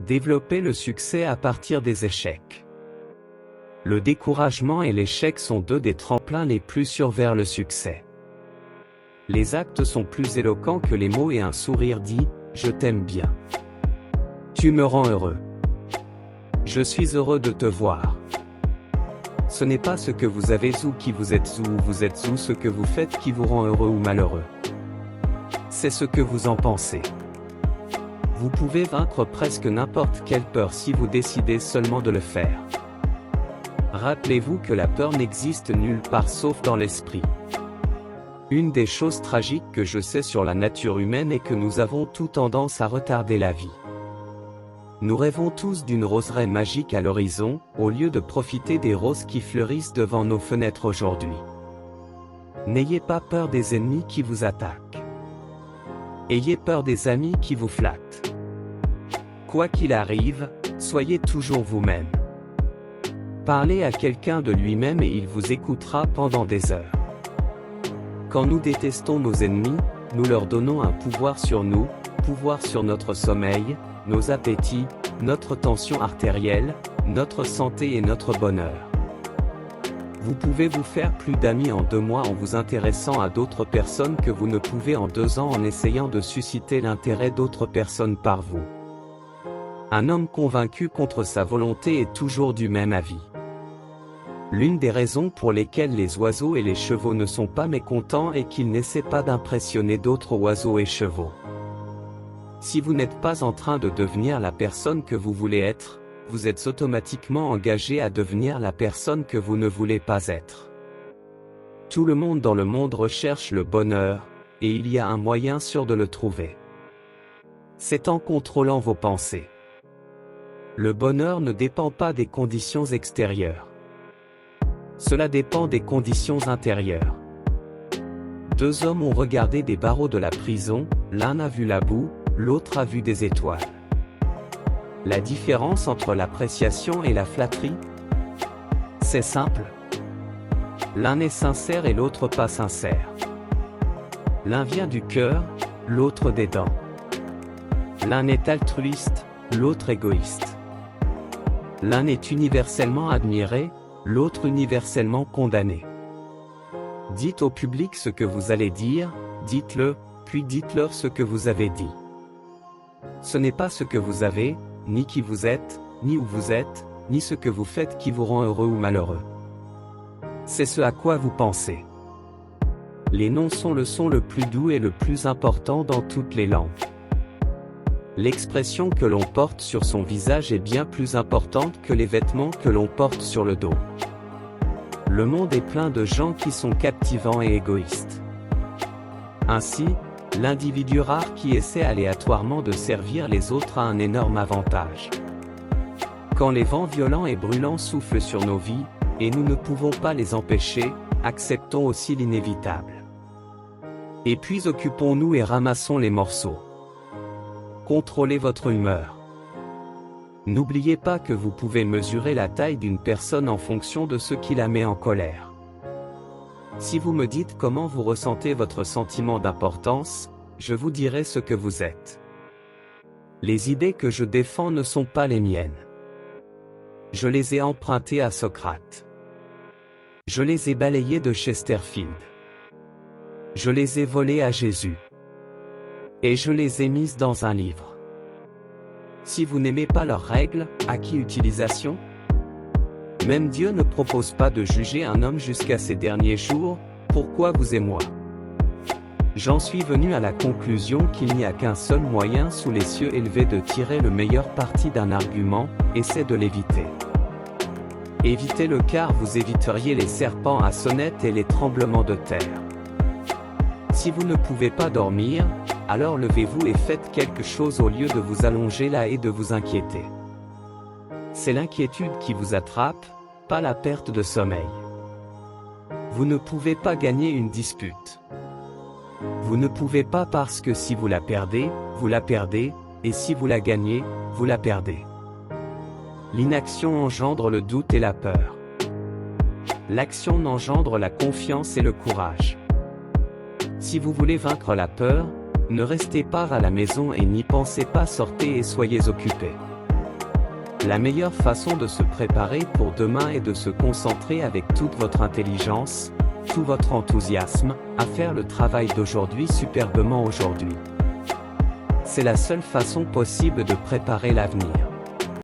Développer le succès à partir des échecs. Le découragement et l'échec sont deux des tremplins les plus sûrs vers le succès. Les actes sont plus éloquents que les mots et un sourire dit « Je t'aime bien. Tu me rends heureux. Je suis heureux de te voir. » Ce n'est pas ce que vous avez ou qui vous êtes ou ce que vous faites qui vous rend heureux ou malheureux. C'est ce que vous en pensez. Vous pouvez vaincre presque n'importe quelle peur si vous décidez seulement de le faire. Rappelez-vous que la peur n'existe nulle part sauf dans l'esprit. Une des choses tragiques que je sais sur la nature humaine est que nous avons tout tendance à retarder la vie. Nous rêvons tous d'une roseraie magique à l'horizon, au lieu de profiter des roses qui fleurissent devant nos fenêtres aujourd'hui. N'ayez pas peur des ennemis qui vous attaquent. Ayez peur des amis qui vous flattent. Quoi qu'il arrive, soyez toujours vous-même. Parlez à quelqu'un de lui-même et il vous écoutera pendant des heures. Quand nous détestons nos ennemis, nous leur donnons un pouvoir sur nous, pouvoir sur notre sommeil, nos appétits, notre tension artérielle, notre santé et notre bonheur. Vous pouvez vous faire plus d'amis en 2 mois en vous intéressant à d'autres personnes que vous ne pouvez en 2 ans en essayant de susciter l'intérêt d'autres personnes par vous. Un homme convaincu contre sa volonté est toujours du même avis. L'une des raisons pour lesquelles les oiseaux et les chevaux ne sont pas mécontents est qu'ils n'essaient pas d'impressionner d'autres oiseaux et chevaux. Si vous n'êtes pas en train de devenir la personne que vous voulez être, vous êtes automatiquement engagé à devenir la personne que vous ne voulez pas être. Tout le monde dans le monde recherche le bonheur, et il y a un moyen sûr de le trouver. C'est en contrôlant vos pensées. Le bonheur ne dépend pas des conditions extérieures. Cela dépend des conditions intérieures. 2 hommes ont regardé des barreaux de la prison, l'un a vu la boue, l'autre a vu des étoiles. La différence entre l'appréciation et la flatterie? C'est simple. L'un est sincère et l'autre pas sincère. L'un vient du cœur, l'autre des dents. L'un est altruiste, l'autre égoïste. L'un est universellement admiré, l'autre universellement condamné. Dites au public ce que vous allez dire, dites-le, puis dites-leur ce que vous avez dit. Ce n'est pas ce que vous avez, ni qui vous êtes, ni où vous êtes, ni ce que vous faites qui vous rend heureux ou malheureux. C'est ce à quoi vous pensez. Les noms sont le son le plus doux et le plus important dans toutes les langues. L'expression que l'on porte sur son visage est bien plus importante que les vêtements que l'on porte sur le dos. Le monde est plein de gens qui sont captivants et égoïstes. Ainsi, l'individu rare qui essaie aléatoirement de servir les autres a un énorme avantage. Quand les vents violents et brûlants soufflent sur nos vies, et nous ne pouvons pas les empêcher, acceptons aussi l'inévitable. Et puis occupons-nous et ramassons les morceaux. Contrôlez votre humeur. N'oubliez pas que vous pouvez mesurer la taille d'une personne en fonction de ce qui la met en colère. Si vous me dites comment vous ressentez votre sentiment d'importance, je vous dirai ce que vous êtes. Les idées que je défends ne sont pas les miennes. Je les ai empruntées à Socrate. Je les ai balayées de Chesterfield. Je les ai volées à Jésus. Et je les ai mises dans un livre. Si vous n'aimez pas leurs règles, à qui utilisation? Même Dieu ne propose pas de juger un homme jusqu'à ses derniers jours, pourquoi vous et moi? J'en suis venu à la conclusion qu'il n'y a qu'un seul moyen sous les cieux élevés de tirer le meilleur parti d'un argument, et c'est de l'éviter. Évitez-le car vous éviteriez les serpents à sonnette et les tremblements de terre. Si vous ne pouvez pas dormir, alors levez-vous et faites quelque chose au lieu de vous allonger là et de vous inquiéter. C'est l'inquiétude qui vous attrape, pas la perte de sommeil. Vous ne pouvez pas gagner une dispute. Vous ne pouvez pas parce que si vous la perdez, et si vous la gagnez, vous la perdez. L'inaction engendre le doute et la peur. L'action engendre la confiance et le courage. Si vous voulez vaincre la peur, ne restez pas à la maison et n'y pensez pas, sortez et soyez occupés. La meilleure façon de se préparer pour demain est de se concentrer avec toute votre intelligence, tout votre enthousiasme, à faire le travail d'aujourd'hui superbement aujourd'hui. C'est la seule façon possible de préparer l'avenir.